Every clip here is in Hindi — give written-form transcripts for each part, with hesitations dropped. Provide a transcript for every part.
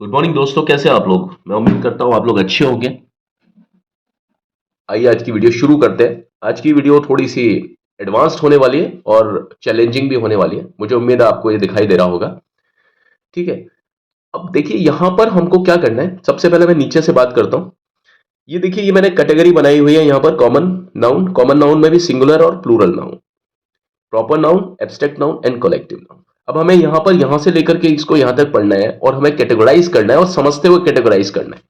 गुड मॉर्निंग दोस्तों, कैसे हैं आप लोग। मैं उम्मीद करता हूं आप लोग अच्छे होंगे। आइए आज की वीडियो शुरू करते हैं। आज की वीडियो थोड़ी सी एडवांस्ड होने वाली है और चैलेंजिंग भी होने वाली है। मुझे उम्मीद है आपको ये दिखाई दे रहा होगा। ठीक है। अब देखिए यहां पर हमको क्या करना है। सबसे पहले मैं नीचे से बात करता हूं। ये देखिए, ये मैंने कैटेगरी बनाई हुई है यहां पर। कॉमन नाउन में भी सिंगुलर और plural noun, proper noun, abstract noun and collective noun. अब हमें यहां पर यहां से लेकर के इसको यहां तक पढ़ना है और हमें कैटेगराइज करना है और समझते हुए कैटेगराइज करना है।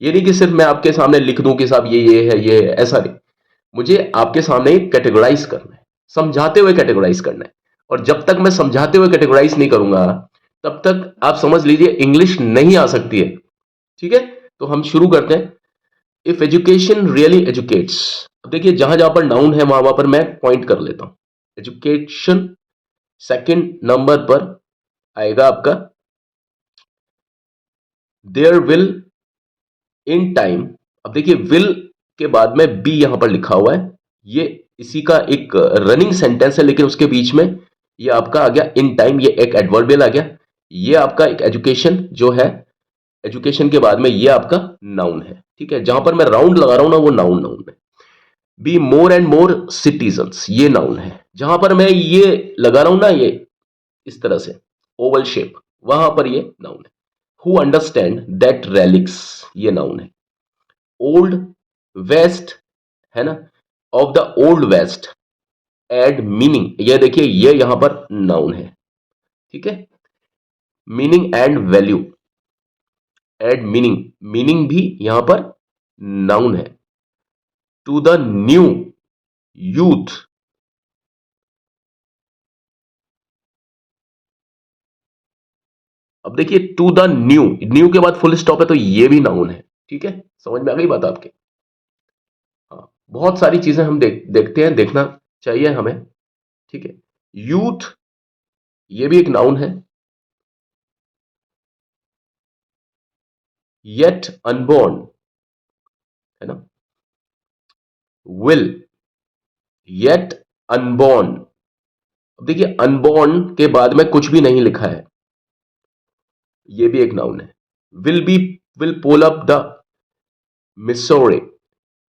ये नहीं कि सिर्फ मैं आपके सामने लिख दूं कि साहब ये है, ऐसा नहीं। मुझे आपके सामने कैटेगराइज करना है, समझाते हुए कैटेगराइज करना है। और जब तक मैं समझाते हुए कैटेगराइज नहीं करूंगा, तब तक आप समझ लीजिए इंग्लिश नहीं आ सकती है। ठीक है। तो हम शुरू करते हैं। If education really educates. अब देखिए, जहां जहां पर नाउन है वहां वहां पर मैं पॉइंट कर लेता हूं। एजुकेशन सेकंड नंबर पर आएगा आपका देयर विल इन टाइम। अब देखिए, विल के बाद में बी यहां पर लिखा हुआ है। ये इसी का एक रनिंग सेंटेंस है, लेकिन उसके बीच में ये आपका आ गया इन टाइम, ये एक एडवर्बियल आ गया। ये आपका एक एजुकेशन जो है, एजुकेशन के बाद में ये आपका नाउन है। ठीक है। जहां पर मैं राउंड लगा रहा हूं ना, वो नाउन नाउन है। B more and more citizens, ये नाउन है। जहां पर मैं ये लगा रहा हूं ना, ये इस तरह से ओवल शेप, वहां पर ये नाउन है। हु अंडरस्टैंड दैट रेलिक्स, ये नाउन है। ओल्ड वेस्ट, है ना, of the old west add meaning, ये देखिए ये यहां पर नाउन है। ठीक है। Meaning and value, add meaning, meaning भी यहां पर नाउन है। टू द न्यू यूथ, अब देखिए टू द न्यू, न्यू के बाद फुल स्टॉप है तो ये भी नाउन है। ठीक है। समझ में आ गई बात आपके। हाँ, बहुत सारी चीजें हम देखते हैं, देखना चाहिए हमें। ठीक है। यूथ, ये भी एक नाउन है। येट अनबोर्न, है ना। Will, yet unborn. अब देखिए, अनबोर्न के बाद में कुछ भी नहीं लिखा है, ये भी एक नाउन है। Will be, will pull up the Missouri,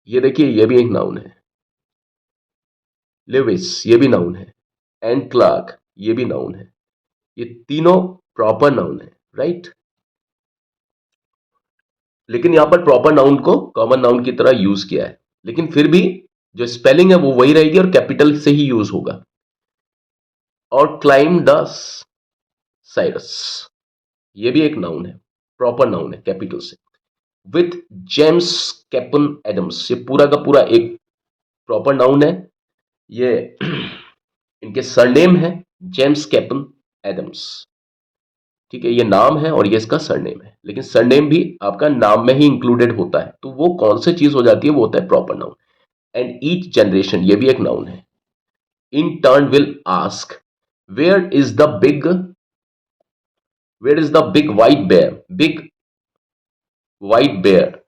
ये देखिए ये भी एक नाउन है। लिविस, ये भी नाउन है। एंड क्लार्क, ये भी नाउन है। ये तीनों प्रॉपर नाउन है, राइट। लेकिन यहां पर प्रॉपर नाउन को कॉमन नाउन की तरह यूज किया है, लेकिन फिर भी जो स्पेलिंग है वो वही रहेगी और कैपिटल से ही यूज होगा। और क्लाइम द साइरस, ये भी एक नाउन है, प्रॉपर नाउन है कैपिटल से। विथ जेम्स कैपन एडम्स, ये पूरा का पूरा एक प्रॉपर नाउन है। ये इनके सरनेम है जेम्स कैपन एडम्स। ठीक है। ये नाम है और ये इसका सरनेम है, लेकिन सरनेम भी आपका नाम में ही इंक्लूडेड होता है, तो वो कौन सी चीज हो जाती है, वो होता है proper noun. And each generation, ये भी एक नाउन है। In turn will ask where is the big, where is the big white bear, big white bear,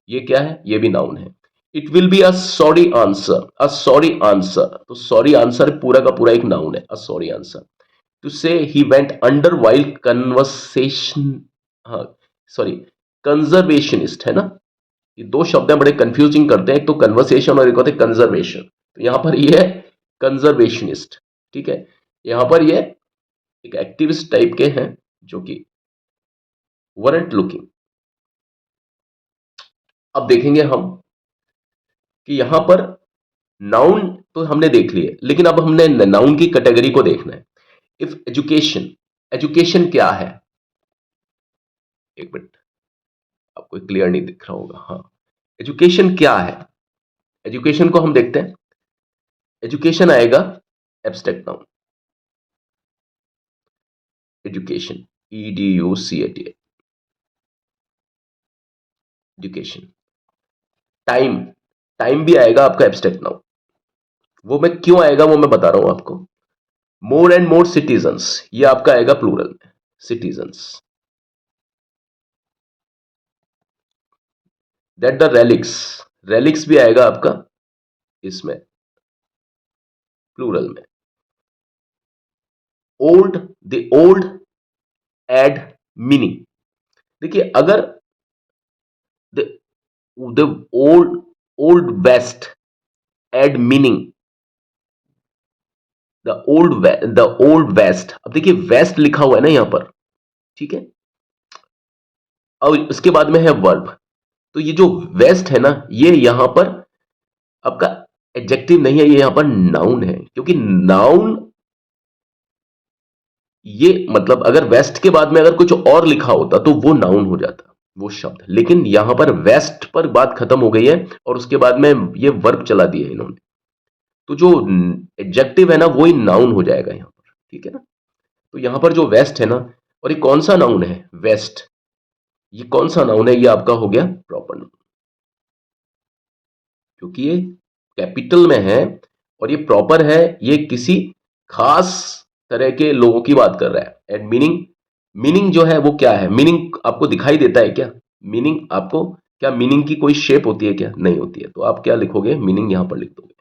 ये क्या है, ये भी नाउन है। It will be a sorry answer, a sorry answer, तो सॉरी आंसर पूरा का पूरा एक नाउन है, अ सॉरी आंसर। टू से ही वेंट अंडर वाइल कन्वर्सेशन, हाँ सॉरी, कंजर्वेशनिस्ट, है ना। ये दो शब्द हैं, बड़े कंफ्यूजिंग करते हैं, एक तो कन्वर्सेशन और एक होता है कंजर्वेशन। तो यहां पर ये है कंजर्वेशनिस्ट। ठीक है। यहां पर ये एक एक्टिविस्ट टाइप के हैं जो कि वरंट लुकिंग। अब देखेंगे हम कि यहां पर नाउन तो हमने देख लिए, लेकिन अब हमने नाउन की कैटेगरी को देखना है। इफ एजुकेशन, एजुकेशन क्या है, एक मिनट, आपको क्लियर नहीं दिख रहा होगा। हाँ, एजुकेशन क्या है, एजुकेशन को हम देखते हैं। एजुकेशन आएगा abstract noun, education, EDUCAT, education. Time, time भी आएगा आपका एब्स्ट्रैक्ट नाउन। वो मैं क्यों आएगा वो मैं बता रहा हूं आपको। मोर एंड मोर सिटीजन्स, ये आपका आएगा प्लूरल में, citizens. That the relics, relics भी आएगा आपका इसमें प्लूरल में। Old, the old add meaning, देखिए अगर the old west add meaning, the old west, अब देखिए वेस्ट लिखा हुआ है ना यहां पर, ठीक है, और उसके बाद में है वर्ब। तो ये जो वेस्ट है ना, ये यहां पर आपका एडजेक्टिव नहीं है, ये यहां पर नाउन है, क्योंकि नाउन ये मतलब अगर वेस्ट के बाद में अगर कुछ और लिखा होता तो वो नाउन हो जाता वो शब्द, लेकिन यहां पर वेस्ट पर बात खत्म हो गई है और उसके बाद में ये वर्ब चला दिया है इन्होंने, तो जो एडजेक्टिव है ना वो ही नाउन हो जाएगा यहां पर, ठीक है ना। तो यहां पर जो वेस्ट है ना, और ये कौन सा नाउन है वेस्ट, ये कौन सा नाउन है, ये आपका हो गया प्रॉपर नाउन, क्योंकि ये कैपिटल में है और ये प्रॉपर है, ये किसी खास तरह के लोगों की बात कर रहा है। एंड मीनिंग, मीनिंग जो है वो क्या है, मीनिंग आपको दिखाई देता है क्या, मीनिंग आपको, क्या मीनिंग की कोई शेप होती है क्या, नहीं होती है, तो आप क्या लिखोगे, मीनिंग यहां पर लिख दोगे,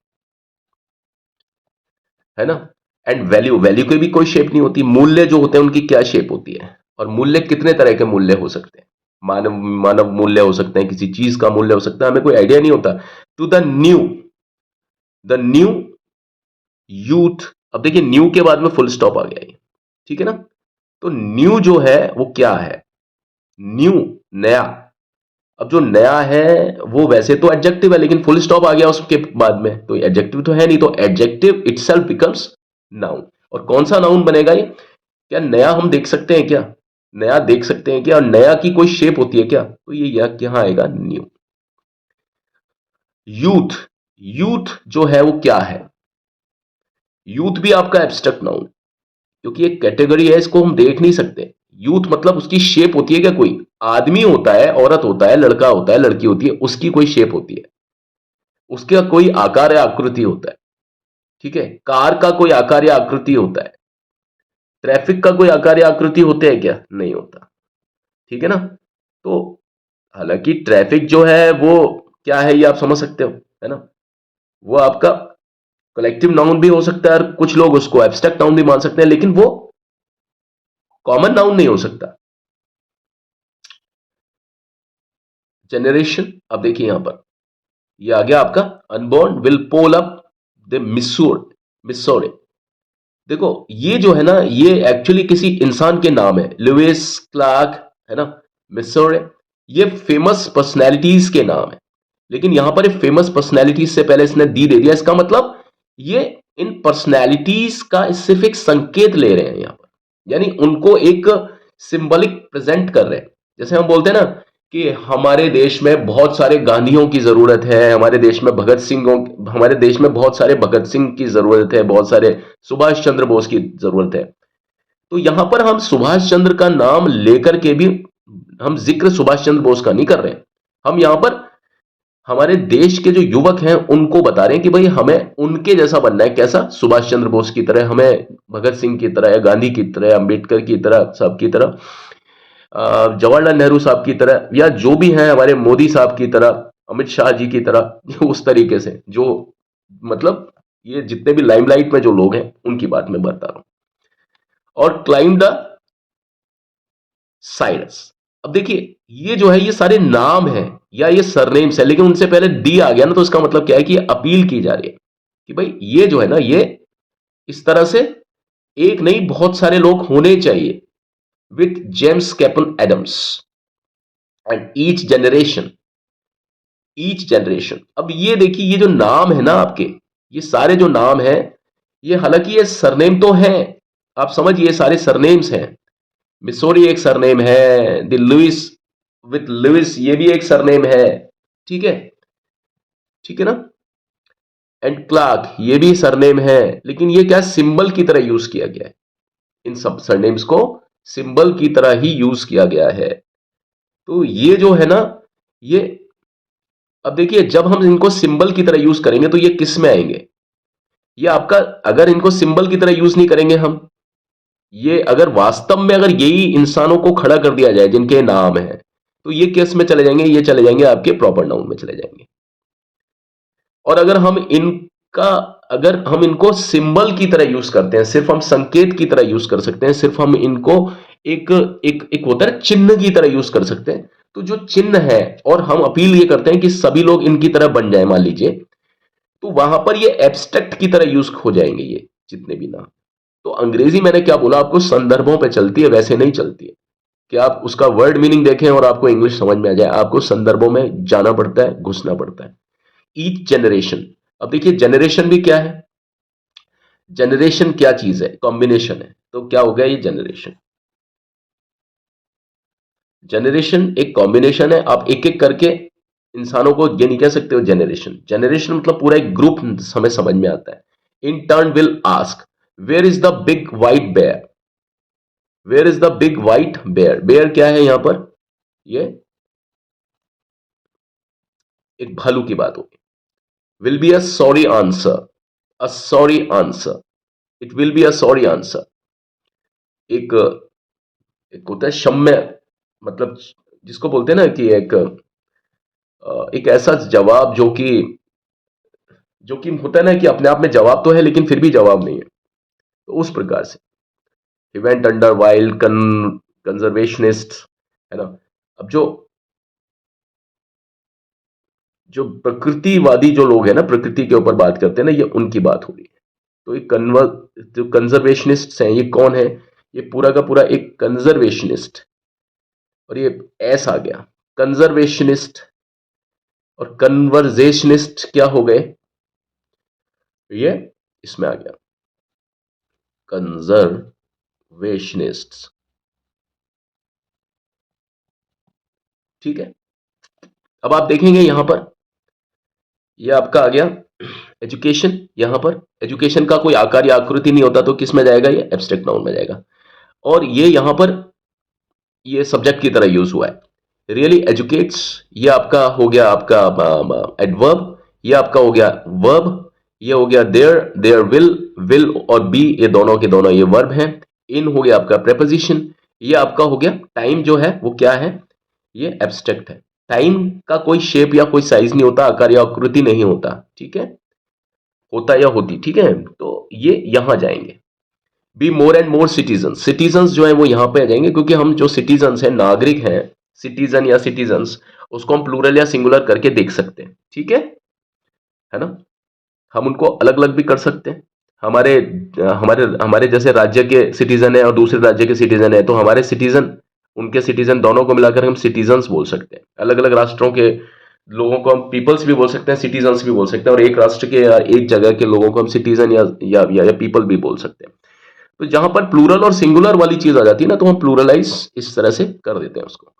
है ना। एंड वैल्यू, वैल्यू की भी कोई शेप नहीं होती, मूल्य जो होते हैं उनकी क्या शेप होती है, और मूल्य कितने तरह के मूल्य हो सकते हैं, मानव मानव मूल्य हो सकते हैं, किसी चीज का मूल्य हो सकता है, हमें कोई आइडिया नहीं होता। टू द न्यू यूथ, अब देखिए न्यू के बाद में फुल स्टॉप आ गया ये, ठीक है ना। तो न्यू जो है वो क्या है, न्यू, नया। अब जो नया है वो वैसे तो एडजेक्टिव है, लेकिन फुल स्टॉप आ गया उसके बाद में, तो एडजेक्टिव तो है नहीं, तो एडजेक्टिव इटसेल्फ बिकम्स नाउन। और कौन सा नाउन बनेगा ये, क्या नया हम देख सकते हैं क्या, नया देख सकते हैं क्या, और नया की कोई शेप होती है क्या, तो ये यहां आएगा न्यू। यूथ, यूथ जो है वो क्या है, यूथ भी आपका एब्स्ट्रैक्ट नाउन, क्योंकि एक कैटेगरी है, इसको हम देख नहीं सकते। यूथ मतलब उसकी शेप होती है क्या, कोई आदमी होता है, औरत होता है, लड़का होता है, लड़की होती है, उसकी कोई शेप होती है, उसका कोई आकार या आकृति होता है, ठीक है। कार का कोई आकार या आकृति होता है, ट्रैफिक का कोई आकार या आकृति होते हैं क्या, नहीं होता, ठीक है ना। तो हालांकि ट्रैफिक जो है वो क्या है, ये आप समझ सकते हो, है ना, वो आपका कलेक्टिव नाउन भी हो सकता है और कुछ लोग उसको एब्स्ट्रैक्ट नाउन भी मान सकते हैं, लेकिन वो कॉमन नाउन नहीं हो सकता। जनरेशन, अब देखिए यहां पर ये आ गया आपका, unborn will pole up the मिसोरे। देखो ये जो है ना, ये एक्चुअली किसी इंसान के नाम है, लुइस क्लार्क, है ना, मिसोरे, ये फेमस पर्सनैलिटीज के नाम है, लेकिन यहां पर फेमस पर्सनैलिटीज से पहले इसने दी दे दिया, इसका मतलब ये इन पर्सनैलिटीज का सिर्फ एक संकेत ले रहे हैं यहां पर, यानी उनको एक सिंबलिक प्रेजेंट कर रहे हैं। जैसे हम बोलते हैं ना कि हमारे देश में बहुत सारे गांधियों की जरूरत है, हमारे देश में भगत सिंहों, हमारे देश में बहुत सारे भगत सिंह की जरूरत है, बहुत सारे सुभाष चंद्र बोस की जरूरत है। तो यहां पर हम सुभाष चंद्र का नाम लेकर के भी हम जिक्र सुभाष चंद्र बोस का नहीं कर रहे हैं, हम यहां पर हमारे देश के जो युवक हैं उनको बता रहे हैं कि भाई हमें उनके जैसा बनना है, कैसा, सुभाष चंद्र बोस की तरह, हमें भगत सिंह की तरह या गांधी की तरह, अंबेडकर की तरह, साहब की तरह, जवाहरलाल नेहरू साहब की तरह, या जो भी हैं हमारे मोदी साहब की तरह, अमित शाह जी की तरह, उस तरीके से जो मतलब ये जितने भी लाइमलाइट में जो लोग हैं उनकी बात मैं बता रहा हूं। और क्लाइम द साइरस, अब देखिए ये जो है ये सारे नाम हैं या ये सरनेम्स है, लेकिन उनसे पहले डी आ गया ना, तो इसका मतलब क्या है कि ये अपील की जा रही है कि भाई ये जो है ना, ये इस तरह से एक नहीं बहुत सारे लोग होने चाहिए, with James Capen Adams and each generation. अब ये देखिए ये जो नाम है ना आपके, ये सारे जो नाम हैं, ये हालांकि ये सरनेम तो हैं, आप समझिए सारे सरनेम्स हैं। मिसोरी एक सरनेम है, द लुइस, विथ लुइस ये भी एक सरनेम है, ठीक है, ठीक है ना। एंड क्लार्क ये भी सरनेम है, लेकिन ये क्या सिंबल की तरह यूज किया गया है, इन सब सरनेम्स को सिंबल की तरह ही यूज किया गया है। तो ये जो है ना, ये अब देखिए जब हम इनको सिंबल की तरह यूज करेंगे तो ये किस में आएंगे, ये आपका, अगर इनको सिंबल की तरह यूज नहीं करेंगे हम, ये अगर वास्तव में अगर यही इंसानों को खड़ा कर दिया जाए जिनके नाम है, तो ये किस में चले जाएंगे, ये चले जाएंगे आपके प्रॉपर नाउन में चले जाएंगे। और अगर हम इनको सिंबल की तरह यूज करते हैं, सिर्फ हम संकेत की तरह यूज कर सकते हैं, सिर्फ हम इनको एक एक एक होता है चिन्ह की तरह यूज कर सकते हैं। तो जो चिन्ह है, और हम अपील ये करते हैं कि सभी लोग इनकी तरह बन जाए मान लीजिए, तो वहां पर ये एब्स्ट्रैक्ट की तरह यूज हो जाएंगे ये जितने भी नाम। तो अंग्रेजी मैंने क्या बोला आपको, संदर्भों पे चलती है, वैसे नहीं चलती है कि आप उसका वर्ड मीनिंग देखें और आपको इंग्लिश समझ में आ जाए। आपको संदर्भों में जाना पड़ता है, घुसना पड़ता है। ईच जनरेशन, अब देखिए जनरेशन भी क्या है, जनरेशन क्या चीज है, कॉम्बिनेशन है। तो क्या हो गया ये जनरेशन, जनरेशन एक कॉम्बिनेशन है। आप एक एक करके इंसानों को ये नहीं कह सकते हो जनरेशन, जनरेशन मतलब पूरा एक ग्रुप हमें समझ में आता है। In turn will ask where is the big white bear, where is the big white bear, bear क्या है यहां पर, ये एक भालू की बात होगी। Will be a sorry answer, a sorry answer, it will be a sorry answer. एक एक होता है क्षम्य, मतलब जिसको बोलते हैं ना कि एक ऐसा जवाब जो कि होता है ना कि अपने आप में जवाब तो है लेकिन फिर भी जवाब नहीं है, तो उस प्रकार से। इवेंट अंडर वाइल्ड कंजर्वेशनिस्ट, है ना। अब जो जो प्रकृतिवादी जो लोग हैं ना, प्रकृति के ऊपर बात करते हैं ना, ये उनकी बात हो रही है। तो ये जो कंजर्वेशनिस्ट हैं, ये कौन है, ये पूरा का पूरा एक कंजर्वेशनिस्ट, और ये एस आ गया, कंजर्वेशनिस्ट और कन्वर्जेशनिस्ट क्या हो गए, ये इसमें आ गया कंजर्वेशनिस्ट। ठीक है, अब आप देखेंगे यहां पर ये आपका आ गया एजुकेशन। यहां पर एजुकेशन का कोई आकार या आकृति नहीं होता, तो किस में जाएगा, ये एब्स्ट्रैक्ट नाउन में जाएगा। और ये यहां पर ये सब्जेक्ट की तरह यूज हुआ है। रियली एजुकेट्स, ये आपका हो गया आपका एडवर्ब, ये आपका हो गया वर्ब, ये हो गया देयर, देयर विल और बी, ये दोनों के दोनों ये वर्ब हैं। इन हो गया आपका प्रेपोजिशन, ये आपका हो गया टाइम जो है वो क्या है, ये एब्स्ट्रैक्ट है। टाइम का कोई शेप या कोई साइज नहीं होता, आकार या आकृति नहीं होता, ठीक है, होता या होती, ठीक है। तो ये यहां जाएंगे। B more and more citizen, citizen जो है वो यहां पे आ जाएंगे, क्योंकि हम जो सिटीजन हैं, नागरिक हैं, सिटीजन या सिटीजन्स, उसको हम प्लूरल या सिंगुलर करके देख सकते हैं, ठीक है ना। हम उनको अलग अलग भी कर सकते हैं। हमारे हमारे हमारे जैसे राज्य के सिटीजन है और दूसरे राज्य के सिटीजन है, तो हमारे सिटीजन, उनके सिटीजन दोनों को मिलाकर हम सिटीजन्स बोल सकते हैं। अलग अलग राष्ट्रों के लोगों को हम पीपल्स भी बोल सकते हैं, सिटीजन्स भी बोल सकते हैं, और एक राष्ट्र के या एक जगह के लोगों को हम सिटीजन या पीपल भी बोल सकते हैं। तो जहां पर प्लूरल और सिंगुलर वाली चीज आ जाती है ना, तो हम प्लूरलाइज इस तरह से कर देते हैं उसको।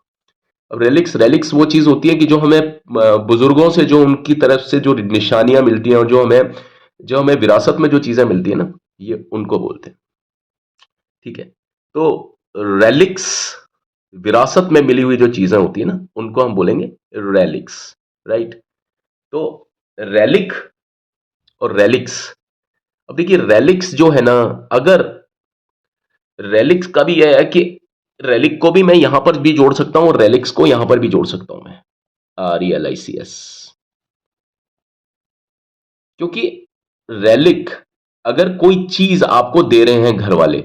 अब रेलिक्स, रेलिक्स वो चीज होती है कि जो हमें बुजुर्गों से जो उनकी तरफ से जो निशानियां मिलती हैं और जो हमें विरासत में जो चीजें मिलती है ना, ये उनको बोलते हैं, ठीक है। तो रेलिक्स, विरासत में मिली हुई जो चीजें होती है ना, उनको हम बोलेंगे रेलिक्स, राइट। तो रेलिक और रेलिक्स, अब देखिए रेलिक्स जो है ना, अगर रेलिक्स का भी यह है कि रेलिक को भी मैं यहां पर भी जोड़ सकता हूं और रेलिक्स को यहां पर भी जोड़ सकता हूं मैं, RELICS, क्योंकि रेलिक, अगर कोई चीज आपको दे रहे हैं घर वाले,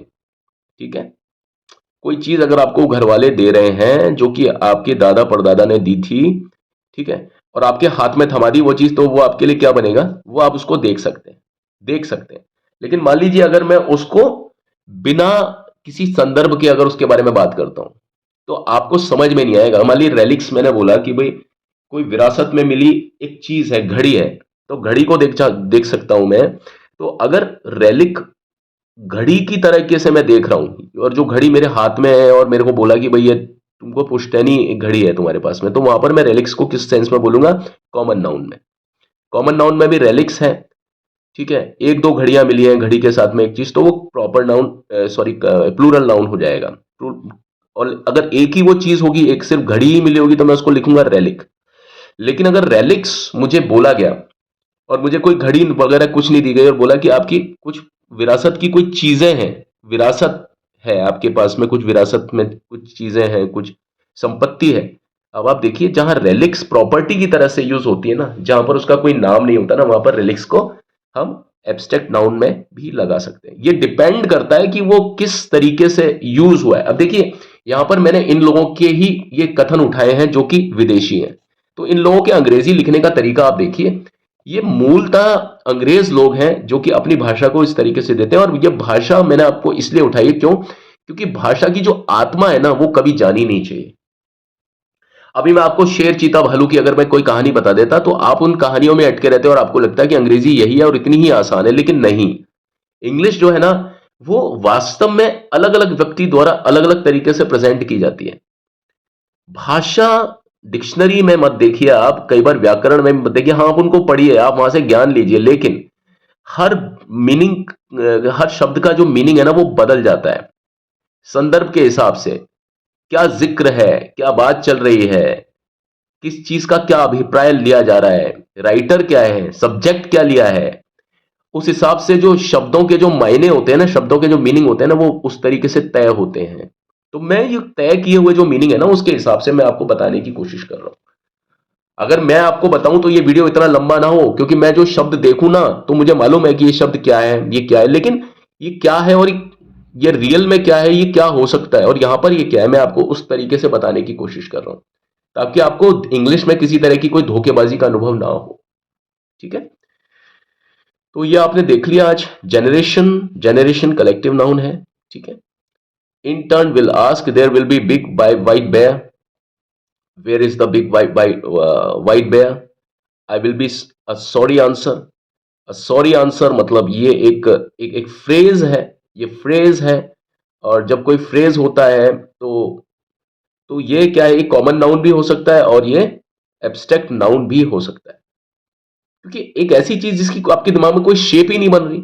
ठीक है, कोई चीज अगर आपको घर वाले दे रहे हैं जो कि आपके दादा परदादा ने दी थी, ठीक है, और आपके हाथ में थमा दी वो चीज, तो वो आपके लिए क्या बनेगा, वो आप उसको देख सकते हैं, देख सकते हैं। लेकिन मान लीजिए अगर मैं उसको बिना किसी संदर्भ के अगर उसके बारे में बात करता हूं, तो आपको समझ में नहीं आएगा। मान लीजिए रेलिक्स मैंने बोला कि भाई कोई विरासत में मिली एक चीज है, घड़ी है, तो घड़ी को देख सकता हूं मैं। तो अगर रेलिक घड़ी की तरीके से मैं देख रहा हूं, और जो घड़ी मेरे हाथ में है और मेरे को बोला कि भाई ये तुमको पुश्तैनी घड़ी है तुम्हारे पास में, तो वहां पर मैं रेलिक्स को किस सेंस में बोलूंगा, कॉमन नाउन में। कॉमन नाउन में भी रेलिक्स है, ठीक है, एक दो घड़ियां मिली हैं घड़ी के साथ में एक चीज, तो वो proper noun, sorry plural noun हो जाएगा। और अगर एक ही वो चीज होगी, एक सिर्फ घड़ी ही मिली होगी, तो मैं उसको लिखूंगा रेलिक। लेकिन अगर रेलिक्स मुझे बोला गया और मुझे कोई घड़ी वगैरह कुछ नहीं दी गई और बोला कि आपकी कुछ विरासत की कोई चीजें हैं, विरासत है आपके पास में, कुछ विरासत में कुछ चीजें हैं, कुछ संपत्ति है। अब आप देखिए जहां रेलिक्स प्रॉपर्टी की तरह से यूज होती है ना, जहां पर उसका कोई नाम नहीं होता ना, वहां पर रेलिक्स को हम एब्स्ट्रैक्ट नाउन में भी लगा सकते हैं। ये डिपेंड करता है कि वो किस तरीके से यूज हुआ है। अब देखिए यहां पर मैंने इन लोगों के ही ये कथन उठाए हैं जो कि विदेशी हैं, तो इन लोगों के अंग्रेजी लिखने का तरीका आप देखिए, ये मूलतः अंग्रेज लोग हैं जो कि अपनी भाषा को इस तरीके से देते हैं। और ये भाषा मैंने आपको इसलिए उठाई है, क्यों? क्योंकि भाषा की जो आत्मा है ना वो कभी जानी नहीं चाहिए। अभी मैं आपको शेर चीता भालू की अगर मैं कोई कहानी बता देता तो आप उन कहानियों में अटके रहते और आपको लगता है कि अंग्रेजी यही है और इतनी ही आसान है, लेकिन नहीं। इंग्लिश जो है ना वो वास्तव में अलग अलग व्यक्ति द्वारा अलग अलग तरीके से प्रेजेंट की जाती है। भाषा डिक्शनरी में मत देखिए, आप कई बार व्याकरण में मत देखिए, हाँ आप उनको पढ़िए, आप वहां से ज्ञान लीजिए, लेकिन हर मीनिंग, हर शब्द का जो मीनिंग है ना वो बदल जाता है संदर्भ के हिसाब से। क्या जिक्र है, क्या बात चल रही है, किस चीज का क्या अभिप्राय लिया जा रहा है, राइटर क्या है, सब्जेक्ट क्या लिया है, उस हिसाब से जो शब्दों के जो मायने होते हैं ना, शब्दों के जो मीनिंग होते हैं ना वो उस तरीके से तय होते हैं। तो मैं ये तय किए हुए जो मीनिंग है ना उसके हिसाब से मैं आपको बताने की कोशिश कर रहा हूं। अगर मैं आपको बताऊं तो ये वीडियो इतना लंबा ना हो, क्योंकि मैं जो शब्द देखूं ना तो मुझे मालूम है कि ये शब्द क्या है, ये क्या है, लेकिन ये क्या है और ये रियल में क्या है, ये क्या हो सकता है और यहां पर ये क्या है, मैं आपको उस तरीके से बताने की कोशिश कर रहा हूं ताकि आपको इंग्लिश में किसी तरह की कोई धोखेबाजी का अनुभव ना हो। ठीक है, तो ये आपने देख लिया आज। जनरेशन, जनरेशन कलेक्टिव नाउन है। ठीक है, in turn will ask there will be big white bear, where is the big white bear, I will be a sorry answer. Sorry answer मतलब ये एक फ्रेज है, ये फ्रेज है। और जब कोई फ्रेज होता है तो ये क्या है, एक कॉमन नाउन भी हो सकता है और ये एब्स्ट्रैक्ट नाउन भी हो सकता है, क्योंकि एक ऐसी चीज जिसकी आपके दिमाग में कोई शेप ही नहीं बन रही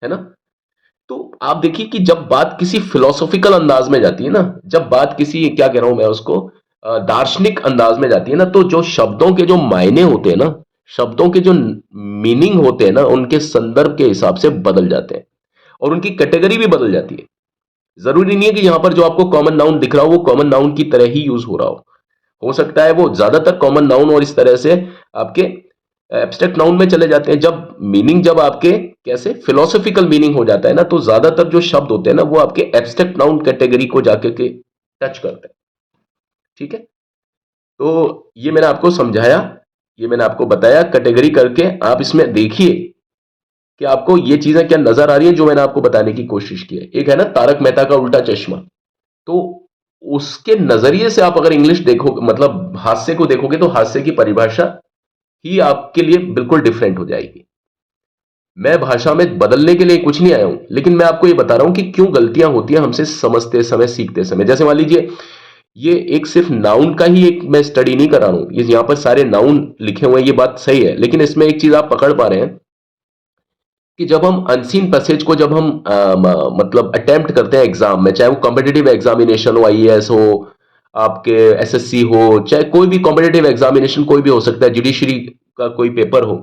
है ना। तो आप देखिए कि जब बात किसी फिलोसॉफिकल अंदाज में जाती है ना, जब बात किसी, क्या कह रहा हूं मैं उसको, दार्शनिक अंदाज में जाती है ना, तो जो शब्दों के जो मायने होते हैं ना, शब्दों के जो मीनिंग होते हैं ना, उनके संदर्भ के हिसाब से बदल जाते हैं और उनकी कैटेगरी भी बदल जाती है। जरूरी नहीं है कि यहां पर जो आपको कॉमन नाउन दिख रहा हो वो कॉमन नाउन की तरह ही यूज हो रहा हो सकता है वो ज्यादातर कॉमन नाउन और इस तरह से आपके एब्स्ट्रैक्ट नाउन में चले जाते हैं। जब मीनिंग, जब आपके कैसे फिलोसॉफिकल मीनिंग हो जाता है ना, तो ज्यादातर जो शब्द होते हैं ना वो आपके एब्स्ट्रैक्ट नाउन कैटेगरी को जाके के टच करते हैं। ठीक है, तो ये मैंने आपको समझाया, ये मैंने आपको बताया कैटेगरी करके। आप इसमें देखिए कि आपको ये चीजें क्या नजर आ रही है जो मैंने आपको बताने की कोशिश की है। एक है ना तारक मेहता का उल्टा चश्मा, तो उसके नजरिए से आप अगर इंग्लिश देखो, मतलब हास्य को देखोगे, तो हास्य की परिभाषा ही आपके लिए बिल्कुल डिफरेंट हो जाएगी। मैं भाषा में बदलने के लिए कुछ नहीं आया हूं, लेकिन मैं आपको ये बता रहा हूं कि क्यों गलतियां होती हैं हमसे समझते समय, सीखते समय। जैसे मान लीजिए ये एक सिर्फ नाउन का ही एक मैं स्टडी नहीं कर रहा हूं, ये यहां पर सारे नाउन लिखे हुए हैं, ये बात सही है, लेकिन इसमें एक चीज आप पकड़ पा रहे हैं कि जब हम अनसीन पैसेज को, जब हम मतलब अटेम्प्ट करते हैं एग्जाम में, चाहे वो कॉम्पिटेटिव एग्जामिनेशन हो, आईएएस हो, आपके एसएससी हो, चाहे कोई भी कॉम्पिटेटिव एग्जामिनेशन कोई भी हो सकता है, जुडिशरी का कोई पेपर हो,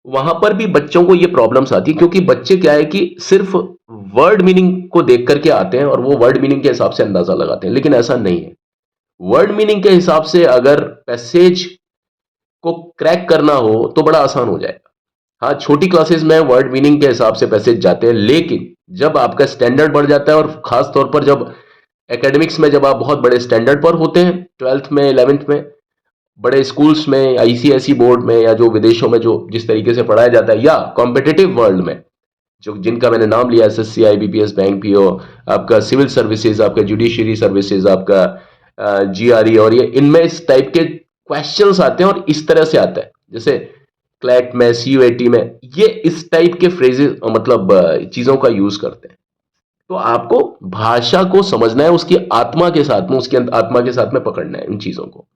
वहां पर भी बच्चों को ये प्रॉब्लम्स आती है, क्योंकि बच्चे क्या है कि सिर्फ वर्ड मीनिंग को देख करके आते हैं और वो वर्ड मीनिंग के हिसाब से अंदाजा लगाते हैं, लेकिन ऐसा नहीं है। वर्ड मीनिंग के हिसाब से अगर पैसेज को क्रैक करना हो तो बड़ा आसान हो जाएगा। हाँ, छोटी क्लासेस में वर्ड मीनिंग के हिसाब से पैसेज जाते हैं, लेकिन जब आपका स्टैंडर्ड बढ़ जाता है और खास तौर पर जब एकेडमिक्स में जब आप बहुत बड़े स्टैंडर्ड पर होते हैं, 12th में, 11th में, बड़े स्कूल्स में, आईसीएसई बोर्ड में, या जो विदेशों में जो जिस तरीके से पढ़ाया जाता है, या कॉम्पिटिटिव वर्ल्ड में जो जिनका मैंने नाम लिया, एसएससी, आईबीपीएस, बैंक पीओ, आपका सिविल सर्विसेज, आपका जुडिशरी सर्विसेज, आपका जीआरई, और ये इनमें इस टाइप के क्वेश्चंस आते हैं और इस तरह से आता है, जैसे क्लैट में, सीयूएटी में, ये इस टाइप के फ्रेजेस, मतलब चीजों का यूज करते हैं। तो आपको भाषा को समझना है उसकी आत्मा के साथ में, उसकी आत्मा के साथ में पकड़ना है इन चीजों को।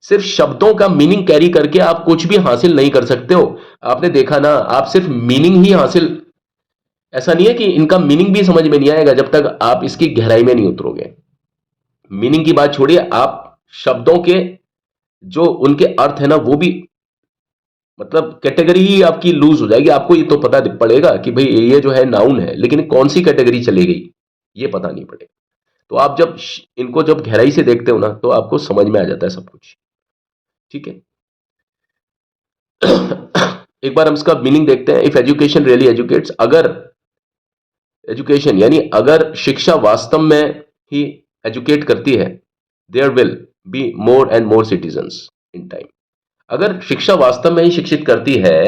सिर्फ शब्दों का मीनिंग कैरी करके आप कुछ भी हासिल नहीं कर सकते हो। आपने देखा ना, आप सिर्फ मीनिंग ही हासिल, ऐसा नहीं है कि इनका मीनिंग भी समझ में नहीं आएगा जब तक आप इसकी गहराई में नहीं उतरोगे। मीनिंग की बात छोड़िए, आप शब्दों के जो उनके अर्थ है ना वो भी, मतलब कैटेगरी ही आपकी लूज हो जाएगी। आपको ये तो पता पड़ेगा कि भाई ये जो है नाउन है, लेकिन कौन सी कैटेगरी चलेगी ये पता नहीं पड़ेगा। तो आप जब इनको जब गहराई से देखते हो ना तो आपको समझ में आ जाता है सब कुछ। ठीक है। एक बार हम इसका मीनिंग देखते हैं। इफ एजुकेशन रियली एजुकेट्स, अगर एजुकेशन यानी अगर शिक्षा वास्तव में ही एजुकेट करती है, there will be more and more citizens in time. अगर शिक्षा वास्तव में ही शिक्षित करती है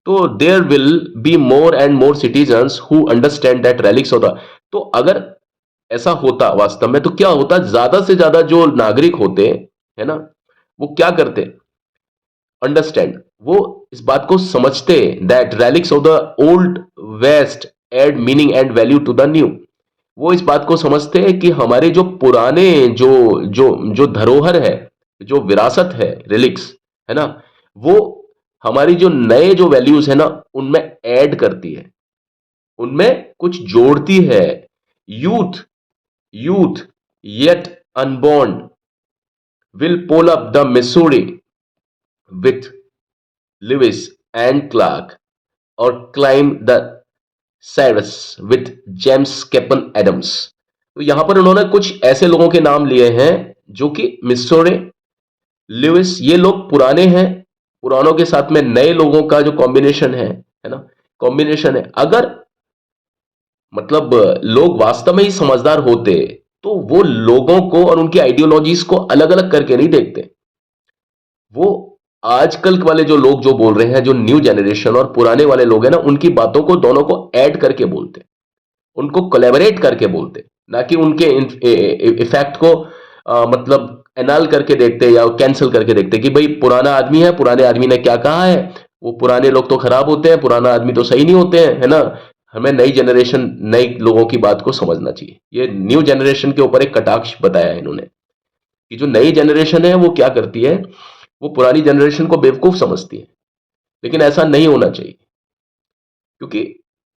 तो there will be more and more citizens who understand that relics होता। तो अगर ऐसा होता वास्तव में तो क्या होता, ज्यादा से ज्यादा जो नागरिक होते है ना, वो क्या करते, अंडरस्टैंड, वो इस बात को समझते that relics of the old west add meaning and value to the new. वो इस बात को समझते हैं कि हमारे जो पुराने जो जो जो धरोहर है, जो विरासत है, रिलिक्स है ना, वो हमारी जो नए जो वैल्यूज है ना उनमें ऐड करती है, उनमें कुछ जोड़ती है। Youth youth yet unborn will pull up the Missouri with Lewis and Clark or climb the Cyrus with James Capon Adams। तो यहां पर उन्होंने कुछ ऐसे लोगों के नाम लिए हैं जो कि मिसोरी, लुइस, ये लोग पुराने हैं, पुरानों के साथ में नए लोगों का जो कॉम्बिनेशन है ना, कॉम्बिनेशन है। अगर मतलब लोग वास्तव में ही समझदार होते तो वो लोगों को और उनकी आइडियोलॉजीज को अलग अलग करके नहीं देखते। वो आजकल वाले जो लोग जो बोल रहे हैं, जो न्यू जनरेशन और पुराने वाले लोग हैं ना, उनकी बातों को दोनों को ऐड करके बोलते, उनको कोलैबोरेट करके बोलते, ना कि उनके इफेक्ट को मतलब एनाल करके देखते या कैंसिल करके देखते कि भाई पुराना आदमी है, पुराने आदमी ने क्या कहा है, वो पुराने लोग तो खराब होते हैं, पुराना आदमी तो सही नहीं होते हैं, है ना। हमें नई जनरेशन, नई लोगों की बात को समझना चाहिए। ये न्यू जनरेशन के ऊपर एक कटाक्ष बताया है इन्होंने कि जो नई जनरेशन है वो क्या करती है, वो पुरानी जनरेशन को बेवकूफ समझती है। लेकिन ऐसा नहीं होना चाहिए, क्योंकि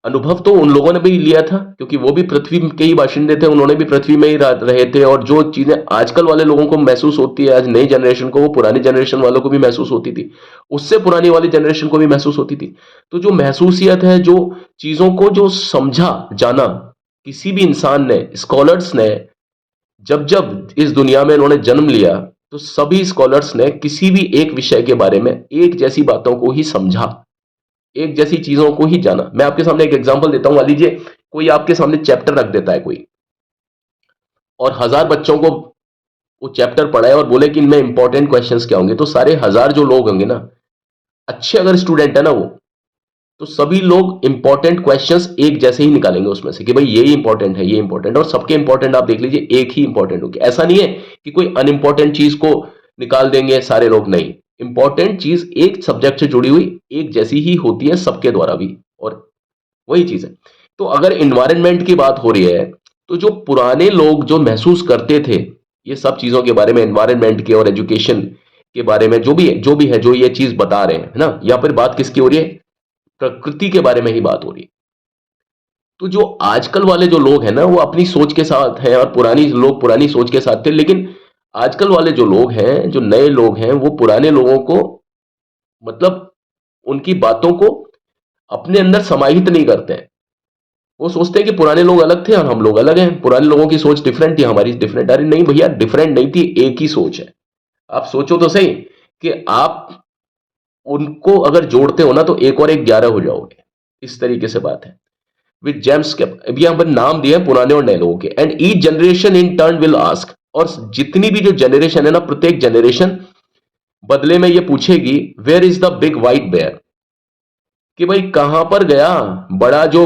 अनुभव तो उन लोगों ने भी लिया था, क्योंकि वो भी पृथ्वी के ही बाशिंदे थे, उन्होंने भी पृथ्वी में ही रहे थे। और जो चीजें आजकल वाले लोगों को महसूस होती है आज नई जनरेशन को, वो पुरानी जनरेशन वालों को भी महसूस होती थी, उससे पुरानी वाली जनरेशन को भी महसूस होती थी। तो जो महसूसियत है, जो चीजों को जो समझा जाना, किसी भी इंसान ने, स्कॉलर्स ने जब जब इस दुनिया में इन्होंने जन्म लिया, तो सभी स्कॉलर्स ने किसी भी एक विषय के बारे में एक जैसी बातों को ही समझा, एक जैसी चीजों को ही जाना। मैं आपके सामने एक एग्जांपल देता हूं। मान लीजिए कोई आपके सामने चैप्टर रख देता है कोई, और 1000 बच्चों को वो चैप्टर पढ़ाए और बोले कि इनमें इंपॉर्टेंट क्वेश्चंस क्या होंगे, तो सारे 1000 जो लोग होंगे ना, अच्छे अगर स्टूडेंट है ना वो, तो सभी लोग इंपॉर्टेंट क्वेश्चंस एक जैसे ही निकालेंगे उसमें से कि भाई ये ही इंपॉर्टेंट है, ये इंपॉर्टेंट, और सबके इंपॉर्टेंट आप देख लीजिए एक ही इंपॉर्टेंट होगी। ऐसा नहीं है कि कोई अनइंपॉर्टेंट चीज को निकाल देंगे सारे लोग, नहीं, इंपॉर्टेंट चीज एक सब्जेक्ट से जुड़ी हुई एक जैसी ही होती है सबके द्वारा भी, और वही चीज है। तो अगर इन्वायरमेंट की बात हो रही है, तो जो पुराने लोग जो महसूस करते थे ये सब चीजों के बारे में, एनवायरनमेंट के और एजुकेशन के बारे में, जो भी है, जो ये चीज बता रहे हैं, है ना, यहां पर बात किसकी हो रही है, प्रकृति के बारे में ही बात हो रही है। तो जो आजकल वाले जो लोग हैं ना, वो अपनी सोच के साथ हैं, और पुरानी लोग पुरानी सोच के साथ थे। लेकिन आजकल वाले जो लोग हैं, जो नए लोग हैं, वो पुराने लोगों को मतलब उनकी बातों को अपने अंदर समाहित नहीं करते हैं। वो सोचते हैं कि पुराने लोग अलग थे और हम लोग अलग हैं, पुराने लोगों की सोच डिफरेंट थी, हमारी डिफरेंट। अरे नहीं भैया, डिफरेंट नहीं थी, एक ही सोच है। आप सोचो तो सही कि आप उनको अगर जोड़ते हो ना तो एक और एक 11 हो जाओगे, इस तरीके से बात है। विद जेम्स के अभी यहां पर नाम दिए हैं पुराने और नए लोगों के। And each generation in turn will ask, और जितनी भी जो जनरेशन है ना, प्रत्येक जनरेशन बदले में ये पूछेगी, where is the big white bear, कि भाई कहां पर गया बड़ा जो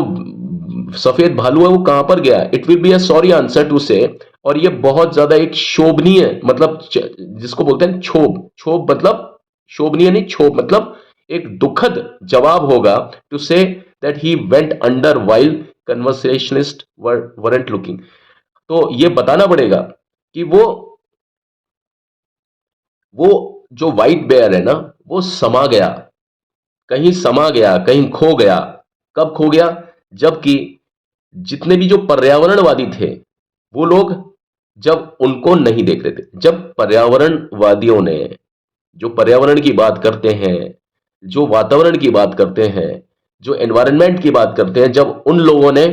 सफेद भालू है, वो कहां पर गया। It will be a sorry answer to say, और ये बहुत ज्यादा एक शोभनीय, मतलब जिसको बोलते हैं क्षोभ, क्षोभ मतलब शोभनीय नहीं, क्षोभ मतलब एक दुखद जवाब होगा to say that he went under while conservationist weren't looking. तो ये बताना पड़ेगा कि वो जो व्हाइट बेयर है ना, वो समा गया, कहीं समा गया, कहीं खो गया। कब खो गया, जबकि जितने भी जो पर्यावरणवादी थे वो लोग जब उनको नहीं देख रहे थे, जब पर्यावरणवादियों ने, जो पर्यावरण की बात करते हैं, जो वातावरण की बात करते हैं, जो एनवायरनमेंट की बात करते हैं, जब उन लोगों ने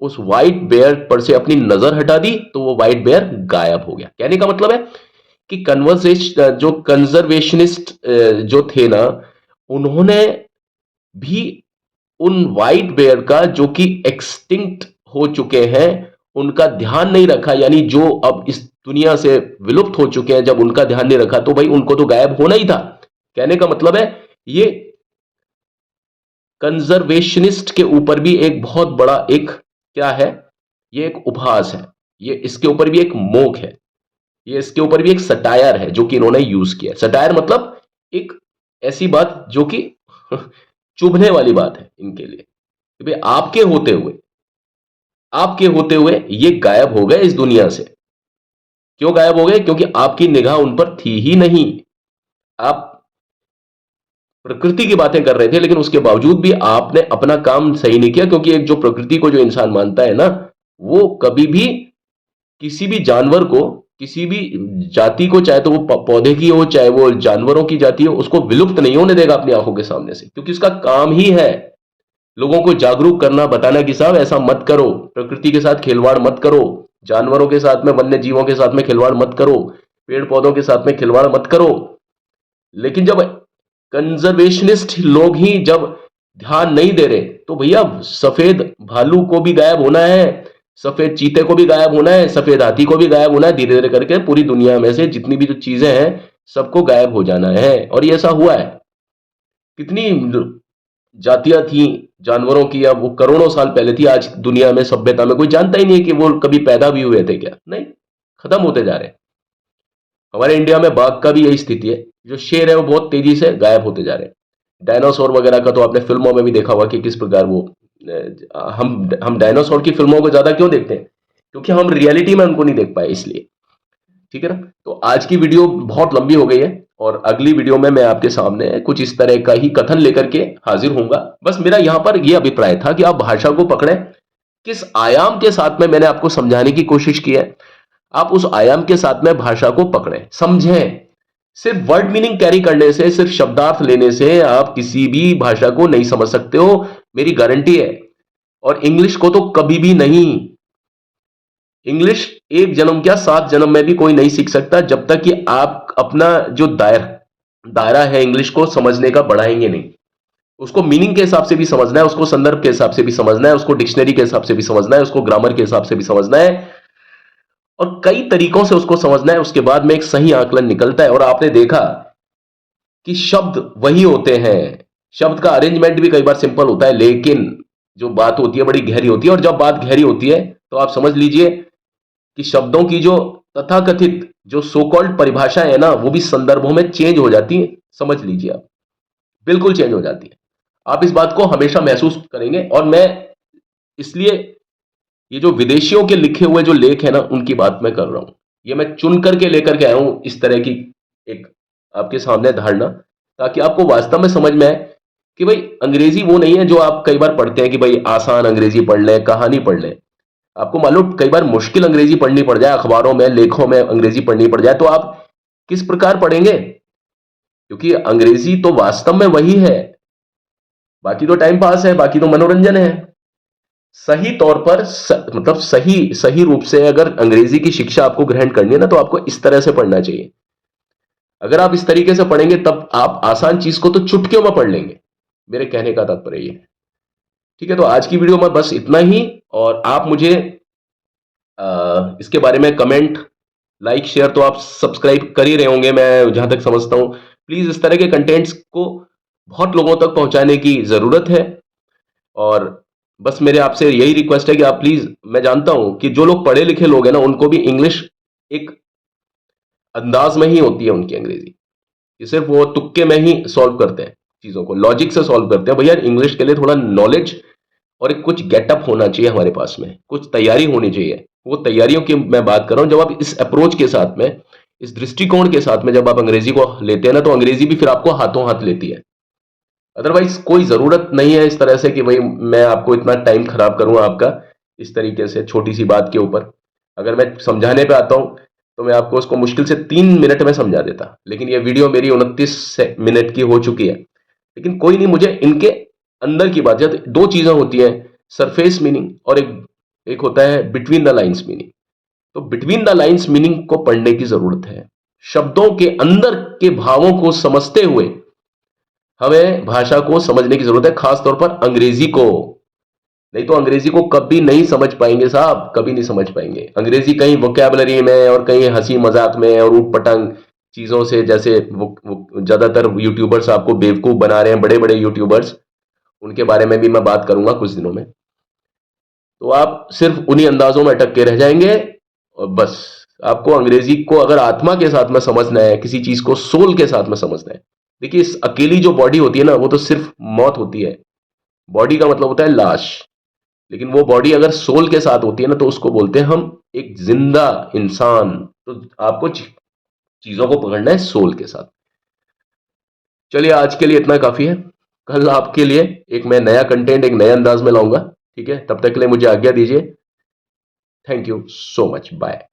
उस व्हाइट बेयर पर से अपनी नजर हटा दी तो वो व्हाइट बेयर गायब हो गया। कहने का मतलब है कि कन्वर्सेशन जो कंजर्वेशनिस्ट जो थे ना, उन्होंने भी उन व्हाइट बेयर का जो कि एक्सटिंक्ट हो चुके हैं उनका ध्यान नहीं रखा, यानी जो अब इस दुनिया से विलुप्त हो चुके हैं, जब उनका ध्यान नहीं रखा तो भाई उनको तो गायब होना ही था। कहने का मतलब है ये कंजर्वेशनिस्ट के ऊपर भी एक बहुत बड़ा एक क्या है, ये एक उपहास है, ये इसके ऊपर भी एक मोक है, ये इसके ऊपर भी एक सटायर है जो कि इन्होंने यूज किया। सटायर मतलब एक ऐसी बात जो कि चुभने वाली बात है इनके लिए कि भाई आपके होते हुए ये गायब हो गए इस दुनिया से। क्यों गायब हो गए? क्योंकि आपकी निगाह उन पर थी ही नहीं। आप प्रकृति की बातें कर रहे थे लेकिन उसके बावजूद भी आपने अपना काम सही नहीं किया, क्योंकि एक जो प्रकृति को जो इंसान मानता है ना, वो कभी भी किसी भी जानवर को, किसी भी जाति को, चाहे तो वो पौधे की हो चाहे वो जानवरों की जाति हो, उसको विलुप्त नहीं होने देगा अपनी आंखों के सामने से, क्योंकि उसका काम ही है लोगों को जागरूक करना, बताना कि साहब ऐसा मत करो, प्रकृति के साथ खिलवाड़ मत करो, जानवरों के साथ में, वन्य जीवों के साथ में खिलवाड़ मत करो, पेड़ पौधों के साथ में खिलवाड़ मत करो। लेकिन जब कंजर्वेशनिस्ट लोग ही जब ध्यान नहीं दे रहे तो भैया सफेद भालू को भी गायब होना है, सफेद चीते को भी गायब होना है, सफेद हाथी को भी गायब होना है, धीरे धीरे करके पूरी दुनिया में से जितनी भी जो चीजें हैं सबको गायब हो जाना है। और ये ऐसा हुआ है। कितनी जातियां थी जानवरों की, अब वो करोड़ों साल पहले थी, आज दुनिया में सभ्यता में कोई जानता ही नहीं है कि वो कभी पैदा भी हुए थे क्या, नहीं, खत्म होते जा रहे हैं। हमारे इंडिया में बाघ का भी यही स्थिति है, जो शेर है वो बहुत तेजी से गायब होते जा रहे हैं। डायनासोर वगैरह का तो आपने फिल्मों में भी देखा होगा कि किस प्रकार वो हम डायनासोर की फिल्मों को ज्यादा क्यों देखते हैं? क्योंकि हम रियलिटी में उनको नहीं देख पाए, इसलिए। ठीक है ना? तो आज की वीडियो बहुत लंबी हो गई है और अगली वीडियो में मैं आपके सामने कुछ इस तरह का ही कथन लेकर के हाजिर होऊंगा। बस मेरा यहां पर यह अभिप्राय था कि आप भाषा को पकड़ें, किस आयाम के साथ में मैंने आपको समझाने की कोशिश की है, आप उस आयाम के साथ में भाषा को पकड़ें, समझें। सिर्फ वर्ड मीनिंग कैरी करने से, सिर्फ शब्दार्थ लेने से आप किसी भी भाषा को नहीं समझ सकते हो, मेरी गारंटी है। और इंग्लिश को तो कभी भी नहीं, इंग्लिश एक जन्म क्या 7 जन्म में भी कोई नहीं सीख सकता जब तक कि आप अपना जो दायरा है इंग्लिश को समझने का बढ़ाएंगे नहीं। उसको मीनिंग के हिसाब से भी समझना है, उसको संदर्भ के हिसाब से भी समझना है, उसको डिक्शनरी के हिसाब से भी समझना है, उसको ग्रामर के हिसाब से भी समझना है, और कई तरीकों से उसको समझना है। उसके बाद में एक सही आकलन निकलता है। और आपने देखा कि शब्द वही होते हैं, शब्द का अरेंजमेंट भी कई बार सिंपल होता है, लेकिन जो बात होती है बड़ी गहरी होती है। और जब बात गहरी होती है तो आप समझ लीजिए कि शब्दों की जो तथाकथित जो सो कॉल्ड परिभाषा है ना, वो भी संदर्भों में चेंज हो जाती है। समझ लीजिए आप, बिल्कुल चेंज हो जाती है। आप इस बात को हमेशा महसूस करेंगे। और मैं इसलिए ये जो विदेशियों के लिखे हुए जो लेख है ना, उनकी बात मैं कर रहा हूं, ये मैं चुन करके लेकर के आया हूं इस तरह की एक आपके सामने धारणा, ताकि आपको वास्तव में समझ में आए कि भाई अंग्रेजी वो नहीं है जो आप कई बार पढ़ते हैं कि भाई आसान अंग्रेजी पढ़ लें, कहानी पढ़ लें। आपको मालूम कई बार मुश्किल अंग्रेजी पढ़नी पड़ जाए, अखबारों में लेखों में अंग्रेजी पढ़नी पड़ जाए, तो आप किस प्रकार पढ़ेंगे? क्योंकि अंग्रेजी तो वास्तव में वही है, बाकी तो टाइम पास है, बाकी तो मनोरंजन है। सही तौर पर मतलब सही सही रूप से अगर अंग्रेजी की शिक्षा आपको ग्रहण करनी है ना, तो आपको इस तरह से पढ़ना चाहिए। अगर आप इस तरीके से पढ़ेंगे तब आप आसान चीज को तो चुटकियों में पढ़ लेंगे। मेरे कहने का तात्पर्य ये है। ठीक है, तो आज की वीडियो में बस इतना ही। और आप मुझे इसके बारे में कमेंट, लाइक, शेयर तो आप सब्सक्राइब कर ही रहे होंगे मैं जहां तक समझता हूं। प्लीज इस तरह के कंटेंट्स को बहुत लोगों तक पहुंचाने की जरूरत है। और बस मेरे आपसे यही रिक्वेस्ट है कि आप प्लीज, मैं जानता हूं कि जो लोग पढ़े लिखे लोग हैं ना, उनको भी इंग्लिश एक अंदाज में ही होती है उनकी अंग्रेजी, कि सिर्फ वो तुक्के में ही सॉल्व करते हैं चीजों को, लॉजिक से सॉल्व करते हैं। भैया इंग्लिश के लिए थोड़ा नॉलेज और एक कुछ गेटअप होना चाहिए हमारे पास में, कुछ तैयारी होनी चाहिए। वो तैयारियों की मैं बात कर रहा हूं। जब आप इस अप्रोच के साथ में, इस दृष्टिकोण के साथ में जब आप अंग्रेजी को लेते हैं ना, तो अंग्रेजी भी फिर आपको हाथों हाथ लेती है। अदरवाइज कोई जरूरत नहीं है इस तरह से कि भाई मैं आपको इतना टाइम खराब करूं आपका इस तरीके से छोटी सी बात के ऊपर। अगर मैं समझाने पे आता हूं तो मैं आपको उसको मुश्किल से 3 मिनट में समझा देता, लेकिन ये वीडियो मेरी 29 मिनट की हो चुकी है। लेकिन कोई नहीं, मुझे इनके अंदर की बात, जब दो चीजें होती हैं, सरफेस मीनिंग और एक एक होता है बिटवीन द लाइंस मीनिंग। तो बिटवीन द लाइंस मीनिंग को पढ़ने की जरूरत है, शब्दों के अंदर के भावों को समझते हुए हमें भाषा को समझने की जरूरत है, खासतौर पर अंग्रेजी को। नहीं तो अंग्रेजी को कभी नहीं समझ पाएंगे साहब, कभी नहीं समझ पाएंगे। अंग्रेजी कहीं वोकैबुलरी में और कहीं हंसी मजाक में और ऊट पटांग चीजों से, जैसे वो ज्यादातर यूट्यूबर्स आपको बेवकूफ बना रहे हैं, बड़े बड़े यूट्यूबर्स, उनके बारे में भी मैं बात करूंगा कुछ दिनों में। तो आप सिर्फ उन्हीं अंदाजों में अटक के रह जाएंगे। और बस, आपको अंग्रेजी को अगर आत्मा के साथ में समझना है, किसी चीज को सोल के साथ में समझना है। देखिए, इस अकेली जो बॉडी होती है ना, वो तो सिर्फ मौत होती है। बॉडी का मतलब होता है लाश। लेकिन वो बॉडी अगर सोल के साथ होती है ना, तो उसको बोलते हैं हम एक जिंदा इंसान। तो आपको चीजों को पकड़ना है सोल के साथ। चलिए, आज के लिए इतना काफी है। कल आपके लिए एक मैं नया कंटेंट, एक नए अंदाज में लाऊंगा। ठीक है, तब तक के लिए मुझे आज्ञा दीजिए। Thank you so much, bye.